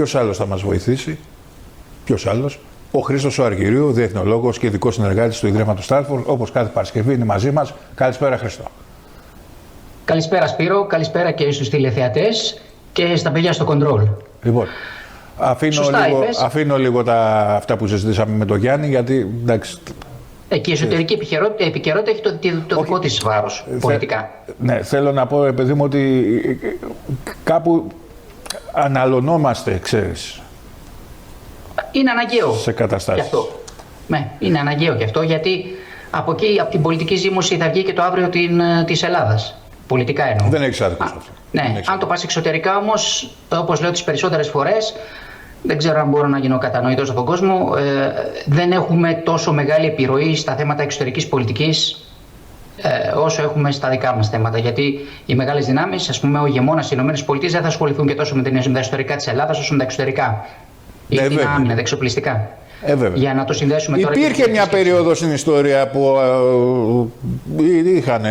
Ποιος άλλος θα μας βοηθήσει? Ποιος άλλος? Ο Χρήστος ο Αργυρίου, διεθνολόγος και ειδικός συνεργάτης του Ιδρύματος Στράτφορντ, όπως κάθε Παρασκευή είναι μαζί μας. Καλησπέρα, Χρήστο. Καλησπέρα, Σπύρο. Καλησπέρα και στους τηλεθεατές και στα παιδιά στο Control. Λοιπόν, αφήνω λίγο αυτά που συζητήσαμε με τον Γιάννη, γιατί εντάξει. Και η εσωτερική επικαιρότητα έχει το δικό της βάρος πολιτικά. Ναι, θέλω να πω, παιδί μου, ότι κάπου αναλωνόμαστε, ξέρεις. Είναι αναγκαίο. Σε καταστάσεις. Αυτό. Ναι, είναι αναγκαίο και αυτό, γιατί από εκεί, από την πολιτική ζήμωση θα βγει και το αύριο της Ελλάδας. Πολιτικά εννοώ. Δεν έχεις άδικο σε αυτό. Ναι, αν το πας εξωτερικά όμως, όπως λέω τις περισσότερες φορές, δεν ξέρω αν μπορώ να γίνω κατανοητός από τον κόσμο, δεν έχουμε τόσο μεγάλη επιρροή στα θέματα εξωτερικής πολιτικής όσο έχουμε στα δικά μας θέματα. Γιατί οι μεγάλες δυνάμεις, ας πούμε, ο ηγεμόνας στις ΗΠΑ δεν θα ασχοληθούν και τόσο με τα εσωτερικά της Ελλάδας όσο με τα εξωτερικά. Ή την άμυνα, τα εξοπλιστικά. Για να το συνδέσουμε τώρα. Υπήρχε μια περίοδος στην ιστορία που είχαν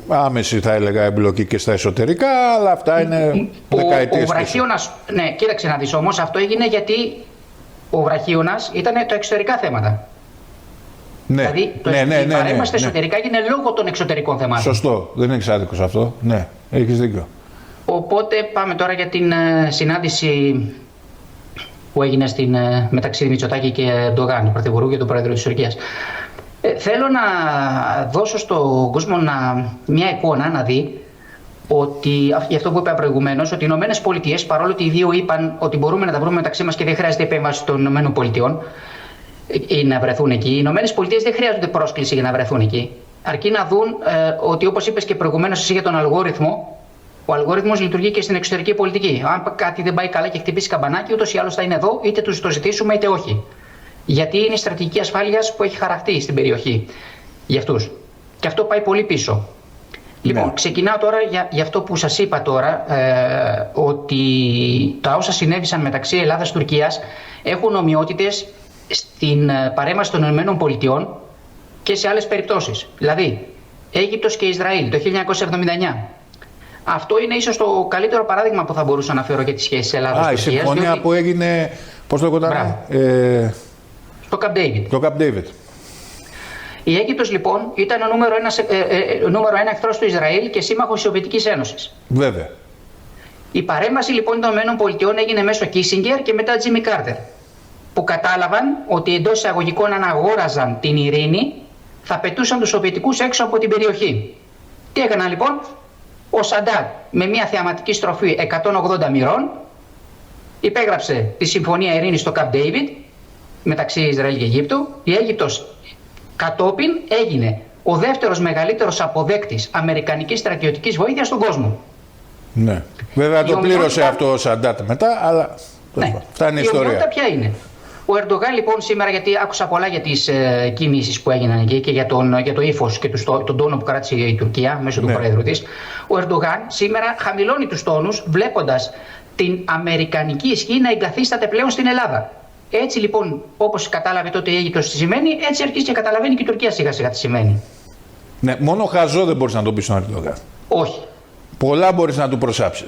άμεση, θα έλεγα, εμπλοκή και στα εσωτερικά, αλλά αυτά είναι δεκαετίες. Ο βραχίωνας, ναι, κοίταξε να δεις όμως, αυτό έγινε γιατί ο βραχίωνας ήταν τα εξωτερικά θέματα. Ναι, δηλαδή η παρέμβαση στα εσωτερικά έγινε λόγω των εξωτερικών θεμάτων. Σωστό, δεν έχεις άδικο σε αυτό. Ναι, έχεις δίκιο. Οπότε πάμε τώρα για την συνάντηση που έγινε μεταξύ Μητσοτάκη και Ερντογάν, του Πρωθυπουργού και του Πρόεδρου της Τουρκίας. Θέλω να δώσω στον κόσμο μια εικόνα να δει ότι, για αυτό που είπα προηγουμένως, ότι οι Ηνωμένες Πολιτείες, παρόλο ότι οι δύο είπαν ότι μπορούμε να τα βρούμε μεταξύ μας και δεν χρειάζεται επέμβαση των Ηνωμένων Πολιτειών ή να βρεθούν εκεί, οι Ηνωμένες Πολιτείες δεν χρειάζονται πρόσκληση για να βρεθούν εκεί. Αρκεί να δουν ότι, όπως είπες και προηγουμένως εσύ για τον αλγόριθμο, ο αλγόριθμος λειτουργεί και στην εξωτερική πολιτική. Αν κάτι δεν πάει καλά και χτυπήσει καμπανάκι, ούτως ή άλλως θα είναι εδώ, είτε τους το ζητήσουμε είτε όχι. Γιατί είναι η στρατηγική ασφάλειας που έχει χαραχτεί στην περιοχή για αυτούς. Και αυτό πάει πολύ πίσω. Λοιπόν, ξεκινάω τώρα για αυτό που σας είπα τώρα, ότι τα όσα συνέβησαν μεταξύ Ελλάδας και Τουρκίας έχουν ομοιότητες στην παρέμβαση των ΗΠΑ και σε άλλες περιπτώσεις. Δηλαδή, Αίγυπτος και Ισραήλ το 1979. Αυτό είναι ίσως το καλύτερο παράδειγμα που θα μπορούσα να φέρω για τις σχέσεις Ελλάδας-Τουρκίας. Η συμφωνία που έγινε, πώς το κοντά, στο Camp David. Το Camp David. Η Αίγυπτος λοιπόν ήταν ο νούμερο ένα εχθρός του Ισραήλ και σύμμαχος της Σοβιετικής Ένωσης. Βέβαια. Η παρέμβαση λοιπόν των ΗΠΑ έγινε μέσω Κίσιγκερ και μετά Τζίμι Κάρτερ, που κατάλαβαν ότι εντός εισαγωγικών αν αγόραζαν την ειρήνη θα πετούσαν τους Σοβιετικούς έξω από την περιοχή. Τι έκαναν λοιπόν? Ο Σαντάτ με μια θεαματική στροφή 180 μοιρών υπέγραψε τη Συμφωνία Ειρήνης στο Camp David μεταξύ Ισραήλ και Αιγύπτου. Η Αίγυπτος κατόπιν έγινε ο δεύτερος μεγαλύτερος αποδέκτης αμερικανικής στρατιωτικής βοήθειας στον κόσμο. Ναι. Βέβαια το πλήρωσε αυτό ο Σαντάτ μετά, αλλά ναι. Αυτά είναι η ιστορία. Η ομοιότητα ποια είναι? Ο Ερντογάν λοιπόν σήμερα, γιατί άκουσα πολλά για τις κινήσεις που έγιναν εκεί και για το ύφος και τον τόνο που κράτησε η Τουρκία μέσω του Προέδρου της. Ο Ερντογάν σήμερα χαμηλώνει τους τόνους βλέποντας την αμερικανική ισχύ να εγκαθίσταται πλέον στην Ελλάδα. Έτσι λοιπόν, όπως κατάλαβε τότε η Αίγυπτος τι σημαίνει, έτσι αρχίζει και καταλαβαίνει και η Τουρκία σιγά σιγά τι σημαίνει. Ναι, μόνο χαζό δεν μπορείς να το πεις στον Ερντογάν. Όχι. Πολλά μπορείς να του προσάψεις.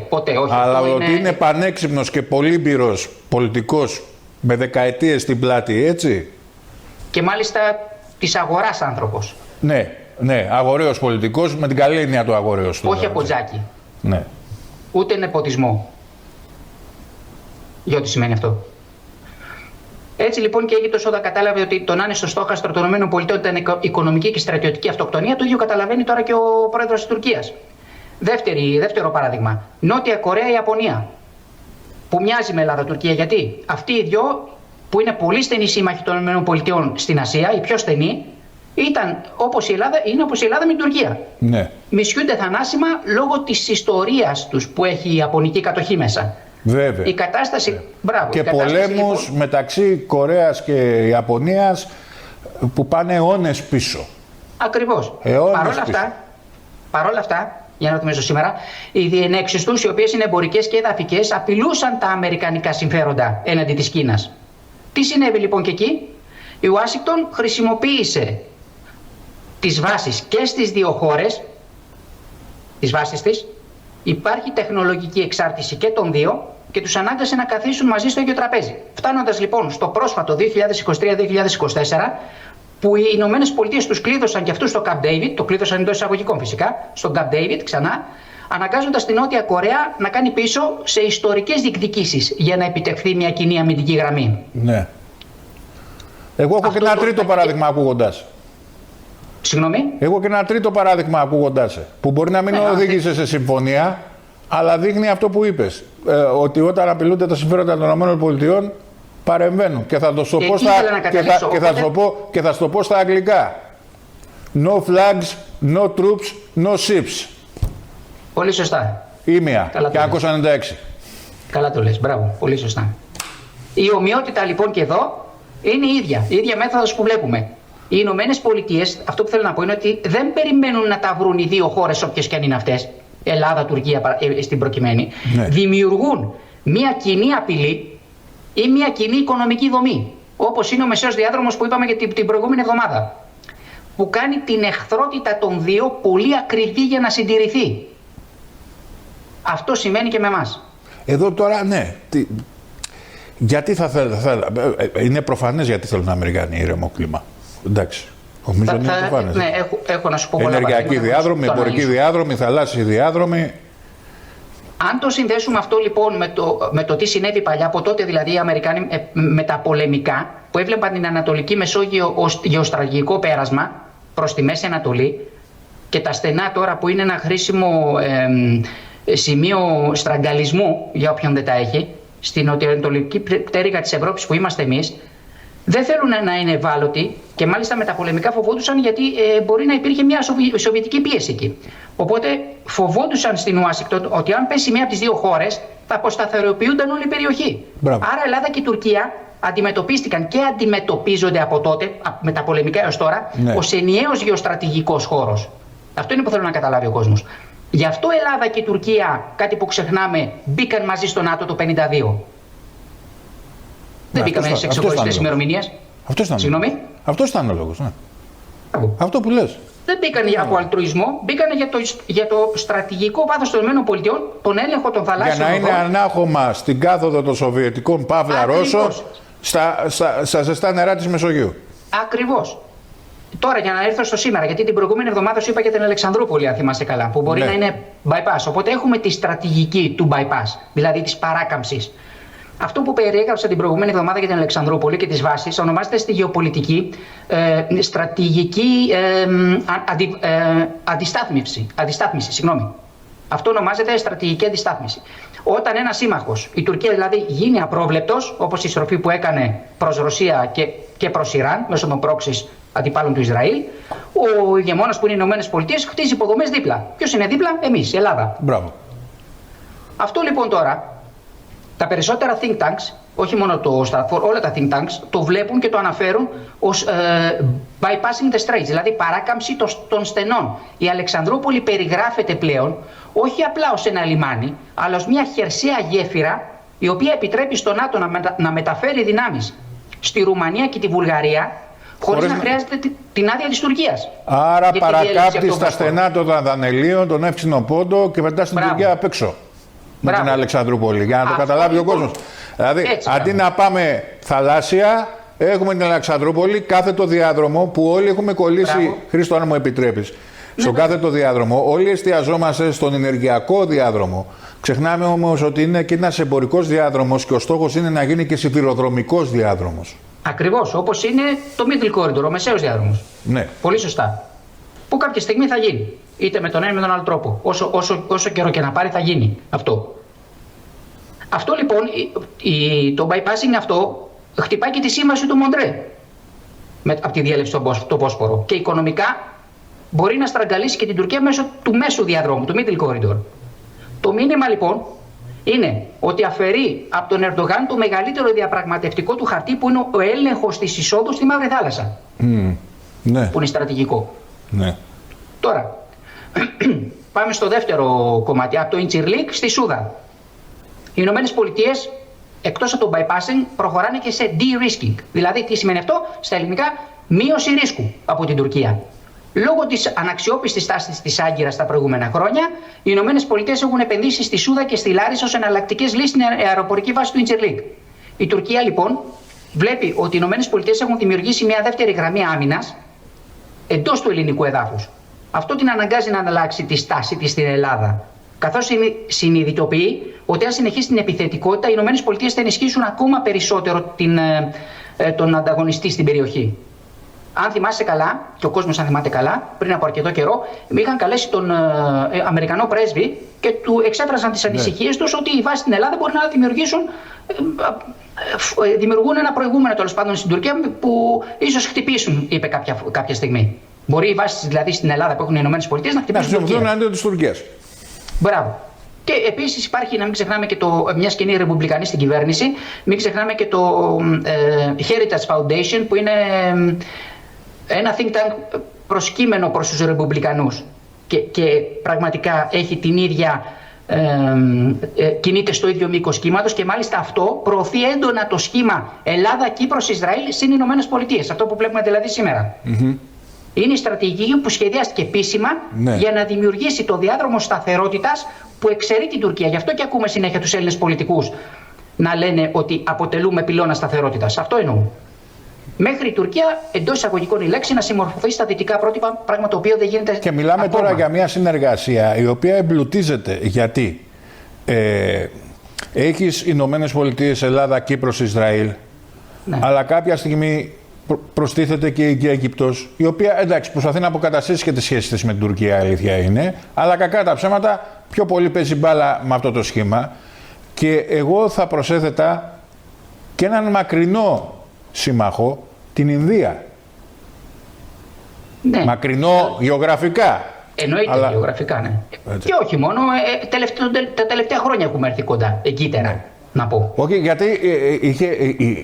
Ποτέ, όχι. Αλλά ότι είναι πανέξυπνος και πολύμπειρος πολιτικός με δεκαετίες στην πλάτη, έτσι. Και μάλιστα της αγοράς άνθρωπος. Ναι, αγοραίος πολιτικός, με την καλή έννοια του αγοραίος. Όχι από τζάκι. Ναι. Ούτε νεποτισμό. Για ό,τι σημαίνει αυτό. Έτσι λοιπόν και η Αίγυπτος όταν κατάλαβε ότι το να είναι στο στόχαστρο των ΗΠΑ ήταν οικονομική και στρατιωτική αυτοκτονία, το ίδιο καταλαβαίνει τώρα και ο πρόεδρος της Τουρκίας. Δεύτερο παράδειγμα. Νότια Κορέα, Ιαπωνία. Που μοιάζει με Ελλάδα-Τουρκία. Γιατί αυτοί οι δυο που είναι πολύ στενοί σύμμαχοι των ΗΠΑ στην Ασία, οι πιο στενοί, είναι όπως η Ελλάδα με την Τουρκία. Ναι. Μισιούνται θανάσιμα λόγω της ιστορίας τους που έχει η Ιαπωνική κατοχή μέσα. Βέβαια. Η κατάσταση. Μπράβο. Και πολέμους λοιπόν μεταξύ Κορέας και Ιαπωνίας που πάνε αιώνες πίσω. Ακριβώς. Παρ' όλα αυτά, για να το θυμίσω σήμερα, οι διενέξεις τους, οι οποίες είναι εμπορικές και εδαφικές, απειλούσαν τα αμερικανικά συμφέροντα έναντι της Κίνας. Τι συνέβη λοιπόν και εκεί? Η Ουάσιγκτον χρησιμοποίησε τις βάσεις και στις δύο χώρες, τις βάσεις της. Υπάρχει τεχνολογική εξάρτηση και των δύο και τους ανάγκασε να καθίσουν μαζί στο ίδιο τραπέζι. Φτάνοντας λοιπόν στο πρόσφατο 2023-2024, που οι Ηνωμένες Πολιτείες τους κλείδωσαν και αυτούς στο Camp David, το κλείδωσαν εντός εισαγωγικών φυσικά, στο Camp David ξανά, αναγκάζοντας την Νότια Κορέα να κάνει πίσω σε ιστορικές διεκδικήσεις για να επιτευχθεί μια κοινή αμυντική γραμμή. Ναι. Εγώ έχω και ένα τρίτο παράδειγμα ακούγοντάς. Συγγνώμη. Εγώ και ένα τρίτο παράδειγμα ακούγοντάς, που μπορεί να μην οδήγησε σε συμφωνία, αλλά δείχνει αυτό που είπες. Ότι όταν απειλούνται τα συμφέροντα των ΗΠΑ, παρεμβαίνουν. Και θα το σου πω στα αγγλικά. No flags, no troops, no ships. Πολύ σωστά. Ήμια και 1996. Καλά το λες, μπράβο, πολύ σωστά. Η ομοιότητα λοιπόν και εδώ είναι η ίδια μέθοδος που βλέπουμε. Οι Ηνωμένες Πολιτείες, αυτό που θέλω να πω είναι ότι δεν περιμένουν να τα βρουν οι δύο χώρες, όποιες και αν είναι αυτές, Ελλάδα, Τουρκία στην προκειμένη. Ναι. Δημιουργούν μια κοινή απειλή ή μια κοινή οικονομική δομή. Όπως είναι ο μεσαίος διάδρομος που είπαμε και την προηγούμενη εβδομάδα. Που κάνει την εχθρότητα των δύο πολύ ακριβή για να συντηρηθεί. Αυτό σημαίνει και με εμάς. Εδώ τώρα, ναι. Γιατί θα θέλουν. Είναι προφανές γιατί θέλουν οι Αμερικάνοι ήρεμο κλίμα. Εντάξει. Νομίζω είναι προφανές. Ναι, έχω να σου πω πολλά. Ενεργειακοί διάδρομοι, εμπορικοί διάδρομοι, θαλάσσιοι διάδρομοι. Αν το συνδέσουμε αυτό λοιπόν με το τι συνέβη παλιά, από τότε δηλαδή οι Αμερικάνοι με τα πολεμικά, που έβλεπαν την Ανατολική Μεσόγειο ως γεωστρατηγικό πέρασμα προς τη Μέση Ανατολή, και τα στενά τώρα που είναι ένα χρήσιμο σημείο στραγγαλισμού για όποιον δεν τα έχει, στην νοτιοανατολική πτέρυγα της Ευρώπης που είμαστε εμείς, δεν θέλουν να είναι ευάλωτοι και μάλιστα με τα πολεμικά φοβόντουσαν γιατί μπορεί να υπήρχε μια σοβιετική πίεση εκεί. Οπότε φοβόντουσαν στην Ουάσιγκτον ότι αν πέσει μία από τις δύο χώρες θα αποσταθεροποιούνταν όλη η περιοχή. Μπράβο. Άρα Ελλάδα και η Τουρκία αντιμετωπίστηκαν και αντιμετωπίζονται από τότε, με τα πολεμικά έως τώρα, ως ενιαίος γεωστρατηγικός χώρος. Αυτό είναι που θέλω να καταλάβει ο κόσμος. Γι' αυτό η Ελλάδα και η Τουρκία, κάτι που ξεχνάμε, μπήκαν μαζί στο ΝΑΤΟ το 1952. Δεν μπήκαμε σε ξεχωριστές ημερομηνίες. Συγγνώμη. Αυτός ήταν ο λόγος. Ναι. Αυτό που λες. Δεν μπήκαν από αλτρουισμό, μπήκαν για το στρατηγικό βάθος των ΗΠΑ, τον έλεγχο των θαλάσσιων. Για να είναι ανάχωμα στην κάθοδο των Σοβιετικών Παύλα Ρώσων στα ζεστά νερά της Μεσογείου. Ακριβώς. Τώρα για να έρθω στο σήμερα, γιατί την προηγούμενη εβδομάδα σου είπα για την Αλεξανδρούπολη, αν θυμάστε καλά, που μπορεί να είναι bypass. Οπότε έχουμε τη στρατηγική του bypass, δηλαδή της παράκαμψης. Αυτό που περιέγραψα την προηγούμενη εβδομάδα για την Αλεξανδρούπολη και τις βάσεις ονομάζεται στη γεωπολιτική στρατηγική αντιστάθμιση. Συγγνώμη. Αυτό ονομάζεται στρατηγική αντιστάθμιση. Όταν ένας σύμμαχος, η Τουρκία δηλαδή, γίνει απρόβλεπτος, όπως η στροφή που έκανε προς Ρωσία και προς Ιράν μέσω των πρόξης αντιπάλων του Ισραήλ, ο ηγεμόνας που είναι οι Ηνωμένες Πολιτείες χτίζει υποδομές δίπλα. Ποιος είναι δίπλα? Εμείς, η Ελλάδα. Μπράβο. Αυτό λοιπόν τώρα. Τα περισσότερα think tanks, όχι μόνο το Stratfor, όλα τα think tanks το βλέπουν και το αναφέρουν ως bypassing the straits, δηλαδή παράκαμψη των στενών. Η Αλεξανδρούπολη περιγράφεται πλέον όχι απλά ως ένα λιμάνι, αλλά ως μια χερσαία γέφυρα η οποία επιτρέπει στο ΝΑΤΟ να μεταφέρει δυνάμεις στη Ρουμανία και τη Βουλγαρία χωρίς να χρειάζεται την άδεια της Τουρκίας. Άρα παρακάπτει στα στενά των Δανελίων, τον Εύξηνο Πόντο και μετά στην Τουρκία απ' έξω. Με την Αλεξανδρούπολη, για να το καταλάβει ο κόσμος. Δηλαδή, αντί να πάμε θαλάσσια, έχουμε την Αλεξανδρούπολη, κάθετο διάδρομο που όλοι έχουμε κολλήσει. Χρήστο, αν μου επιτρέπεις. Στον κάθετο διάδρομο, όλοι εστιαζόμαστε στον ενεργειακό διάδρομο. Ξεχνάμε όμως ότι είναι και ένας εμπορικός διάδρομος και ο στόχος είναι να γίνει και σιδηροδρομικός διάδρομος. Ακριβώς, όπως είναι το Middle Corridor, ο μεσαίος διάδρομος. Ναι. Πολύ σωστά. Που κάποια στιγμή θα γίνει. Είτε με τον ένα ή με τον άλλο τρόπο. Όσο καιρό και να πάρει θα γίνει αυτό. Αυτό λοιπόν, το bypassing αυτό χτυπάει και τη σύμβαση του Μοντρέ από τη διέλευση του Πόσπορο. Και οικονομικά μπορεί να στραγγαλίσει και την Τουρκία μέσω του μέσου διαδρόμου, του Middle Corridor. Το μήνυμα λοιπόν είναι ότι αφαιρεί από τον Ερντογάν το μεγαλύτερο διαπραγματευτικό του χαρτί, που είναι ο έλεγχος της εισόδου στη Μαύρη Θάλασσα. Ναι. Που είναι στρατηγικό. Ναι. Τώρα, πάμε στο δεύτερο κομμάτι, από το Incirlik στη Σούδα. Οι Ηνωμένες Πολιτείες, εκτός από το bypassing, προχωράνε και σε de-risking. Δηλαδή, τι σημαίνει αυτό? Στα ελληνικά, μείωση ρίσκου από την Τουρκία. Λόγω της αναξιόπιστης τάσης της Άγκυρας τα προηγούμενα χρόνια, οι Ηνωμένες Πολιτείες έχουν επενδύσει στη Σούδα και στη Λάρισα ως εναλλακτικές λύσεις στην αεροπορική βάση του Ιντσερλίκ. Η Τουρκία λοιπόν βλέπει ότι οι Ηνωμένες Πολιτείες έχουν δημιουργήσει μια δεύτερη γραμμή άμυνας εντός του ελληνικού εδάφους. Αυτό την αναγκάζει να αλλάξει τη στάση της στην Ελλάδα. Καθώς συνειδητοποιεί ότι αν συνεχίσει την επιθετικότητα, οι Ηνωμένες Πολιτείες θα ενισχύσουν ακόμα περισσότερο τον ανταγωνιστή στην περιοχή. Αν θυμάσαι καλά, και ο κόσμος αν θυμάται καλά, πριν από αρκετό καιρό, είχαν καλέσει τον Αμερικανό πρέσβη και του εξέφρασαν τις ανησυχίες τους ότι οι βάσεις στην Ελλάδα μπορεί να δημιουργούν ένα προηγούμενο τέλος πάντων στην Τουρκία που ίσως χτυπήσουν, είπε κάποια στιγμή. Μπορεί οι βάσεις δηλαδή στην Ελλάδα που έχουν οι Ηνωμένες Πολιτείες να χτυπήσουν την Τουρκία. Να της Τουρκίας. Μπράβο. Και επίσης υπάρχει, να μην ξεχνάμε και μια σκηνή ρεπουμπλικανή στην κυβέρνηση, μην ξεχνάμε και το Heritage Foundation που είναι ένα think tank προσκύμενο προς τους ρεπουμπλικανούς και πραγματικά έχει την ίδια, κινείται στο ίδιο μήκος κύματος και μάλιστα αυτό προωθεί έντονα το σχήμα Ελλάδα-Κύπρος-Ισραήλ συν Ηνωμένες Πολιτείες, αυτό που βλέπουμε δηλαδή σήμερα. Είναι η στρατηγική που σχεδιάστηκε επίσημα για να δημιουργήσει το διάδρομο σταθερότητας που εξαιρεί την Τουρκία. Γι' αυτό και ακούμε συνέχεια τους Έλληνες πολιτικούς να λένε ότι αποτελούμε πυλώνα σταθερότητας. Αυτό εννοούν. Μέχρι η Τουρκία, εντός εισαγωγικών η λέξη, να συμμορφωθεί στα δυτικά πρότυπα, πράγμα το οποίο δεν γίνεται. Και μιλάμε ακόμα τώρα για μια συνεργασία η οποία εμπλουτίζεται. Γιατί έχεις Ηνωμένες Πολιτείες, Ελλάδα, Κύπρος, Ισραήλ, αλλά κάποια στιγμή προστίθεται και η Αίγυπτος, η οποία εντάξει προσπαθεί να αποκαταστήσει και τις σχέσεις της με την Τουρκία, αλήθεια είναι, αλλά κακά τα ψέματα πιο πολύ παίζει μπάλα με αυτό το σχήμα. Και εγώ θα προσέθετα και έναν μακρινό σύμμαχο, την Ινδία. Ναι. Μακρινό γεωγραφικά. Εννοείται γεωγραφικά, ναι. Έτσι. Και όχι μόνο, τα τελευταία χρόνια έχουμε έρθει κοντά, εγκύτερα. Ναι. Να πω. Όχι, γιατί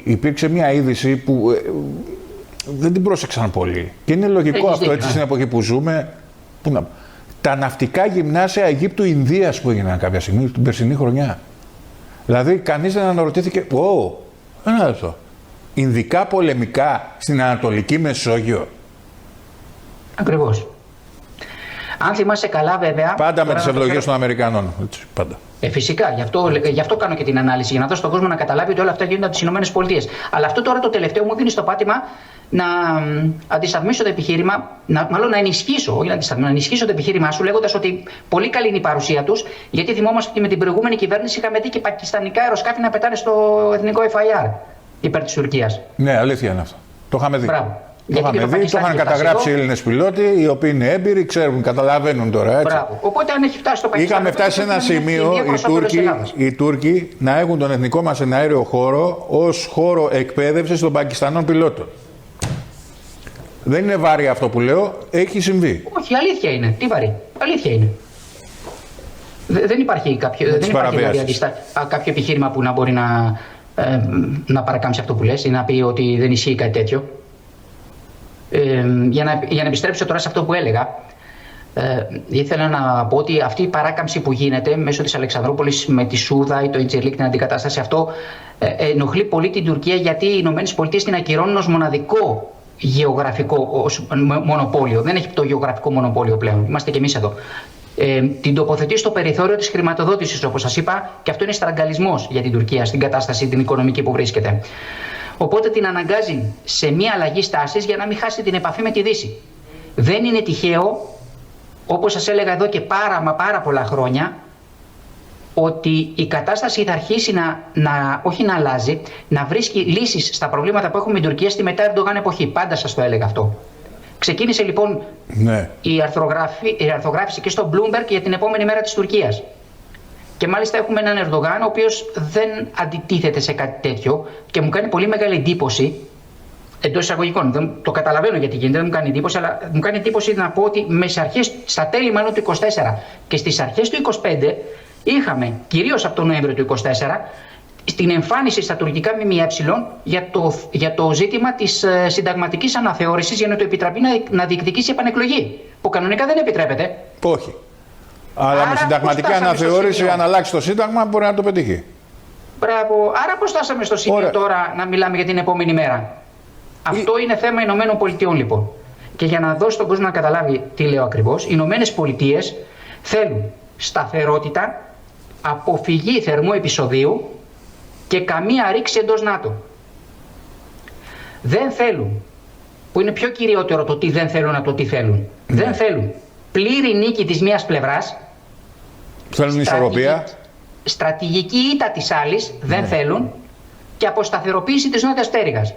υπήρξε μια είδηση που δεν την πρόσεξαν πολύ. Και είναι λογικό αυτό έτσι στην εποχή που ζούμε. Τα ναυτικά γυμνάσια Αιγύπτου-Ινδίας που έγιναν κάποια στιγμή την περσινή χρονιά. Δηλαδή κανείς δεν αναρωτήθηκε, ένα λεπτό. Ινδικά πολεμικά στην Ανατολική Μεσόγειο. Ακριβώς. Αν θυμάσαι καλά, βέβαια. Πάντα με τις ευλογίες των Αμερικανών. Έτσι, πάντα. Φυσικά, γι' αυτό κάνω και την ανάλυση, για να δώσω στον κόσμο να καταλάβει ότι όλα αυτά γίνονται από τις Ηνωμένες Πολιτείες. Αλλά αυτό τώρα το τελευταίο μου δίνει στο πάτημα να αντισταθμίσω το επιχείρημα, μάλλον να ενισχύσω, όχι να αντισταθμίσω, να ενισχύσω το επιχείρημά σου, λέγοντας ότι πολύ καλή είναι η παρουσία τους, γιατί θυμόμαστε ότι με την προηγούμενη κυβέρνηση είχαμε δει και πακιστανικά αεροσκάφη να πετάνε στο εθνικό FIR υπέρ της Τουρκίας. Ναι, αλήθεια είναι αυτό. Το είχαμε δει. Μπράβο. Το είχαμε δει, το είχαν καταγράψει οι Έλληνες πιλότοι, οι οποίοι είναι έμπειροι, ξέρουν, καταλαβαίνουν τώρα. Έτσι. Μπράβο. Οπότε αν έχει φτάσει στο Πακιστάν. Είχαμε φτάσει σε ένα σημείο οι Τούρκοι να έχουν τον εθνικό μας εναέριο χώρο ως χώρο εκπαίδευσης των Πακιστανών πιλότων. Δεν είναι βάρη αυτό που λέω, έχει συμβεί. Όχι, αλήθεια είναι. Τι βαρύ. Αλήθεια είναι. Δεν υπάρχει κάποιο επιχείρημα που να μπορεί να παρακάμψει αυτό που λες ή να πει ότι δεν ισχύει κάτι τέτοιο. Για να επιστρέψω τώρα σε αυτό που έλεγα, ήθελα να πω ότι αυτή η παράκαμψη που γίνεται μέσω της Αλεξανδρούπολης με τη Σούδα ή το Ιντσερλίκ, την αντικατάσταση, αυτό ενοχλεί πολύ την Τουρκία, γιατί οι Ηνωμένες Πολιτείες την ακυρώνουν ως μοναδικό γεωγραφικό μονοπόλιο. Δεν έχει το γεωγραφικό μονοπόλιο πλέον. Είμαστε κι εμείς εδώ. Την τοποθετεί στο περιθώριο της χρηματοδότησης, όπως σας είπα, και αυτό είναι στραγγαλισμός για την Τουρκία στην κατάσταση την οικονομική που βρίσκεται. Οπότε την αναγκάζει σε μια αλλαγή στάσης για να μην χάσει την επαφή με τη Δύση. Δεν είναι τυχαίο, όπως σας έλεγα εδώ και πάρα πολλά χρόνια, ότι η κατάσταση θα αρχίσει όχι να αλλάζει, να βρίσκει λύσεις στα προβλήματα που έχουμε με την Τουρκία στη μετά Ερντογάν εποχή. Πάντα σας το έλεγα αυτό. Ξεκίνησε λοιπόν η αρθρογράφηση και στο Bloomberg για την επόμενη μέρα της Τουρκίας. Και μάλιστα έχουμε έναν Ερντογάν ο οποίος δεν αντιτίθεται σε κάτι τέτοιο και μου κάνει πολύ μεγάλη εντύπωση, εντός εισαγωγικών. Δεν το καταλαβαίνω γιατί γίνεται, δεν μου κάνει εντύπωση, αλλά μου κάνει εντύπωση να πω ότι στα τέλη μάλλον του 24 και στις αρχές του 25 είχαμε, κυρίως από τον Νοέμβριο του 24, στην εμφάνιση στα τουρκικά ΜΜΕ για το ζήτημα της συνταγματικής αναθεώρησης για να το επιτραπεί να διεκδικήσει επανεκλογή, που κανονικά δεν επιτρέπεται. Όχι. Αλλά με συνταγματική αναθεώρηση, αν αλλάξει το Σύνταγμα, μπορεί να το πετύχει. Μπράβο. Άρα πώς φτάσαμε στο σημείο τώρα να μιλάμε για την επόμενη μέρα. Αυτό είναι θέμα Ηνωμένων Πολιτειών, λοιπόν. Και για να δώσω τον κόσμο να καταλάβει τι λέω ακριβώς, οι Ηνωμένες Πολιτείες θέλουν σταθερότητα, αποφυγή θερμού επεισοδίου και καμία ρήξη εντός ΝΑΤΟ. Δεν θέλουν, που είναι πιο κυριότερο το τι δεν θέλουν από το τι θέλουν. Δεν θέλουν πλήρη νίκη της μίας πλευράς. Θέλουν ισορροπία. Στρατηγική ήττα της άλλης δεν θέλουν και αποσταθεροποίηση της νότιας πτέρυγας.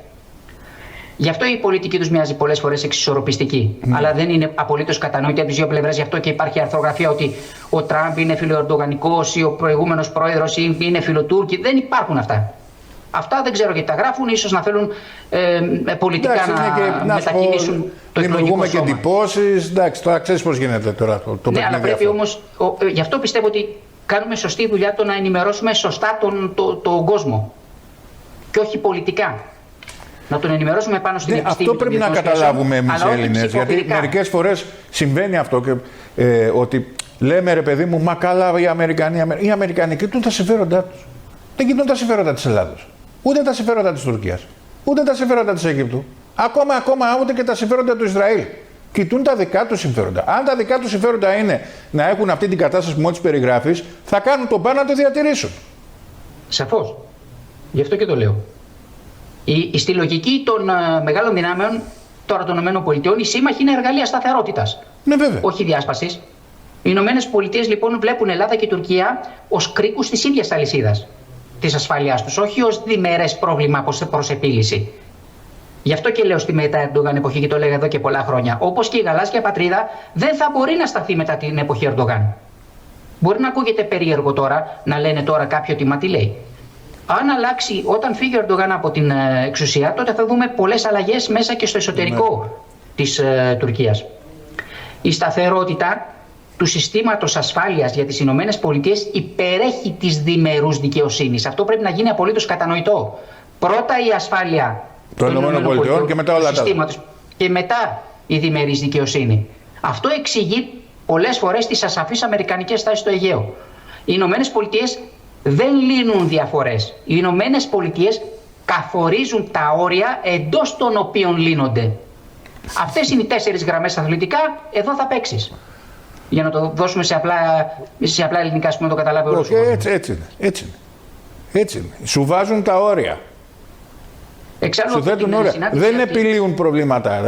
Γι' αυτό η πολιτική τους μοιάζει πολλές φορές εξισορροπιστική. Αλλά δεν είναι απολύτως κατανοητή από τις δύο πλευρές. Γι' αυτό και υπάρχει αρθρογραφία ότι ο Τραμπ είναι φιλοερντογανικός ή ο προηγούμενος πρόεδρος είναι φιλοτούρκη. Δεν υπάρχουν αυτά. Αυτά δεν ξέρω γιατί τα γράφουν, ίσως να θέλουν πολιτικά να μετακινήσουν το εκλογικό δημιουργούμε σώμα. Και εντυπώσεις. Εντάξει, τώρα ξέρεις πώς γίνεται τώρα το ναι, αλλά πρέπει όμως, γι' αυτό πιστεύω ότι κάνουμε σωστή δουλειά το να ενημερώσουμε σωστά τον κόσμο και όχι πολιτικά. Να τον ενημερώσουμε πάνω στην επιστήμη. Αυτό πρέπει να καταλάβουμε εμείς οι Έλληνες. Γιατί μερικές φορές συμβαίνει αυτό και, ότι λέμε ρε παιδί μου, μα καλά οι Αμερικανοί κοιτούν τα συμφέροντά τους. Δεν κοιτούν τα συμφέροντα της Ελλάδος. Ούτε τα συμφέροντα της Τουρκίας. Ούτε τα συμφέροντα της Αιγύπτου. Ακόμα ούτε και τα συμφέροντα του Ισραήλ. Κοιτούν τα δικά τους συμφέροντα. Αν τα δικά τους συμφέροντα είναι να έχουν αυτή την κατάσταση που μόλις περιγράφεις, θα κάνουν τον πάνω να το διατηρήσουν. Σαφώς. Γι' αυτό και το λέω. Στη λογική των μεγάλων δυνάμεων τώρα των ΗΠΑ, οι σύμμαχοι είναι εργαλεία σταθερότητας. Ναι, βέβαια. Όχι διάσπασης. Οι ΗΠΑ λοιπόν βλέπουν Ελλάδα και Τουρκία ως κρίκους της ίδιας αλυσίδας της ασφάλειάς τους, όχι ως διμερές πρόβλημα προς επίλυση. Γι' αυτό και λέω στη μετά Ερντογάν εποχή, και το λέγα εδώ και πολλά χρόνια, όπως και η γαλάζια πατρίδα δεν θα μπορεί να σταθεί μετά την εποχή Ερντογάν. Μπορεί να ακούγεται περίεργο τώρα να λένε τώρα κάποιοι ότι μα τι λέει. Αν αλλάξει, όταν φύγει ο Ερντογάν από την εξουσία, τότε θα δούμε πολλές αλλαγές μέσα και στο εσωτερικό της Τουρκίας. Η σταθερότητα του συστήματος ασφάλειας για τις Ηνωμένες Πολιτείες υπερέχει της διμερούς δικαιοσύνης. Αυτό πρέπει να γίνει απολύτως κατανοητό. Πρώτα η ασφάλεια των Ηνωμένων Πολιτειών και μετά όλα τα συστήματος και μετά η διμερής δικαιοσύνη. Αυτό εξηγεί πολλές φορές τις ασαφείς αμερικανικές στάσεις στο Αιγαίο. Οι Ηνωμένες Πολιτείες δεν λύνουν διαφορές. Οι Ηνωμένες Πολιτείες καθορίζουν τα όρια εντός των οποίων λύνονται. Αυτές είναι οι 4 γραμμές αθλητικά, εδώ θα παίξεις. Για να το δώσουμε σε απλά ελληνικά, ας πούμε, να το καταλάβει όλος ο κόσμος. Έτσι είναι. Σου βάζουν τα όρια. Εξάλλου, σου θέτουν όρια. Δεν επιλύουν προβλήματα.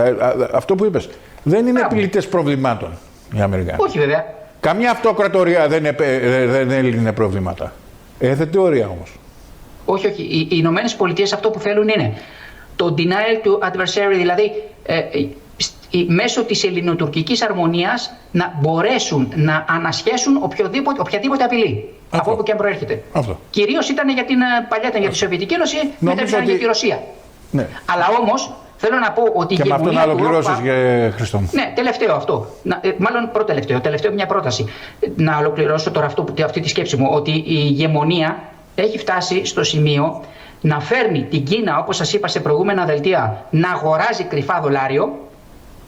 Αυτό που είπες. Δεν είναι επιλυτές προβλημάτων οι Αμερικανοί. Όχι βέβαια. Καμιά αυτοκρατορία δεν έλυνε προβλήματα. Έθετε όρια όμως. Όχι. Οι Ηνωμένες Πολιτείες αυτό που θέλουν είναι το denial to adversary, δηλαδή μέσω της ελληνοτουρκικής αρμονίας να μπορέσουν να ανασχέσουν οποιαδήποτε απειλή. Από όπου και αν προέρχεται. Κυρίως ήταν για την παλιά, ήταν για τη Σοβιετική Ένωση, μετά ήταν για τη Ρωσία. Ναι. Αλλά όμως θέλω να πω ότι η γεμονία. Και με αυτό να ολοκληρώσεις, Χριστό μου. Ναι, τελευταίο αυτό. Μάλλον τελευταίο μια πρόταση. Να ολοκληρώσω τώρα αυτή τη σκέψη μου. Ότι η ηγεμονία έχει φτάσει στο σημείο να φέρνει την Κίνα, όπως σας είπα σε προηγούμενα δελτία, να αγοράζει κρυφά δολάριο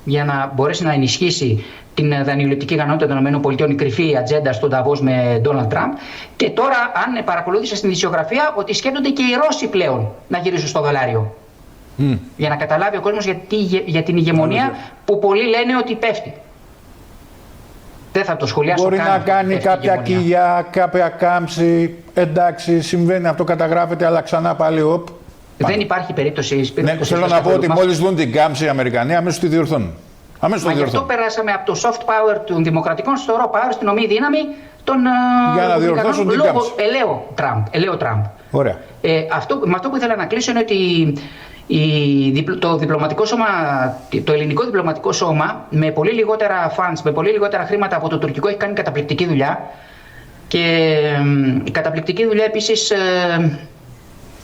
για να μπορέσει να ενισχύσει την δανειοληπτική ικανότητα των ΗΠΑ, η κρυφή ατζέντα στον Νταβός με Ντόναλντ Τραμπ. Και τώρα, αν παρακολούθησα στην ειδησιογραφία, ότι σκέφτονται και οι Ρώσοι πλέον να γυρίσουν στο δολάριο. Για να καταλάβει ο κόσμος για την ηγεμονία που πολλοί λένε ότι πέφτει. Δεν θα το σχολιάσω. Μπορεί να κάνει κάποια κοιλιά, κάποια κάμψη. Εντάξει, συμβαίνει αυτό, καταγράφεται, αλλά ξανά πάλι δεν υπάρχει περίπτωση. Ναι, θέλω να πω ότι μόλις δουν την κάμψη οι Αμερικανοί, αμέσως τη διορθώνουν. Γι' αυτό περάσαμε από το soft power των δημοκρατικών στο raw power, στην ομή δύναμη των για να διορθώσουν την κάμψη. Ελαίο Τραμπ. Ωραία. Με αυτό που ήθελα να κλείσω είναι ότι το διπλωματικό σώμα, το ελληνικό διπλωματικό σώμα, με πολύ λιγότερα funds, με πολύ λιγότερα χρήματα από το τουρκικό, έχει κάνει καταπληκτική δουλειά. Και η καταπληκτική δουλειά επίσης,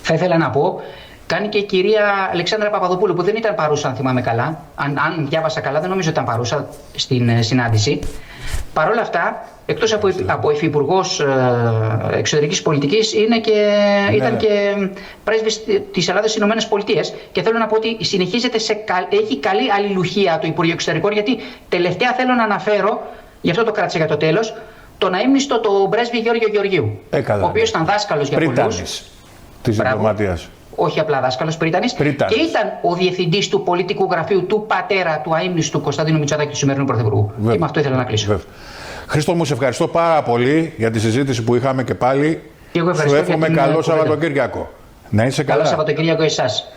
θα ήθελα να πω, κάνει και η κυρία Αλεξάνδρα Παπαδοπούλου, που δεν ήταν παρούσα, αν θυμάμαι καλά. Αν διάβασα καλά, δεν νομίζω ότι ήταν παρούσα στην συνάντηση. Παρ' όλα αυτά, εκτός από υφυπουργός εξωτερικής πολιτικής, ήταν και πρέσβης της Ελλάδας στις Ηνωμένες Πολιτείες. Και θέλω να πω ότι συνεχίζεται έχει καλή αλληλουχία το Υπουργείο Εξωτερικών, γιατί τελευταία θέλω να αναφέρω, γι' αυτό το κράτησα για το τέλος, τον αείμνηστο τον πρέσβη Γιώργιο Γεωργίου, ο οποίος ήταν δάσκαλος για πολλούς. Της διπλωματίας. όχι απλά δάσκαλος, πρίτανης. Και ήταν ο διευθυντής του πολιτικού γραφείου του πατέρα του αείμνηστου Κωνσταντίνου Μητσοτάκη, του σημερινού Πρωθυπουργού. Και με αυτό ήθελα να κλείσω. Χρήστο μου, σε ευχαριστώ πάρα πολύ για τη συζήτηση που είχαμε και πάλι. Και εγώ σου εύχομαι καλό Σαββατοκύριακο. Να είσαι καλά. Καλό Σαββατοκύριακο εσάς.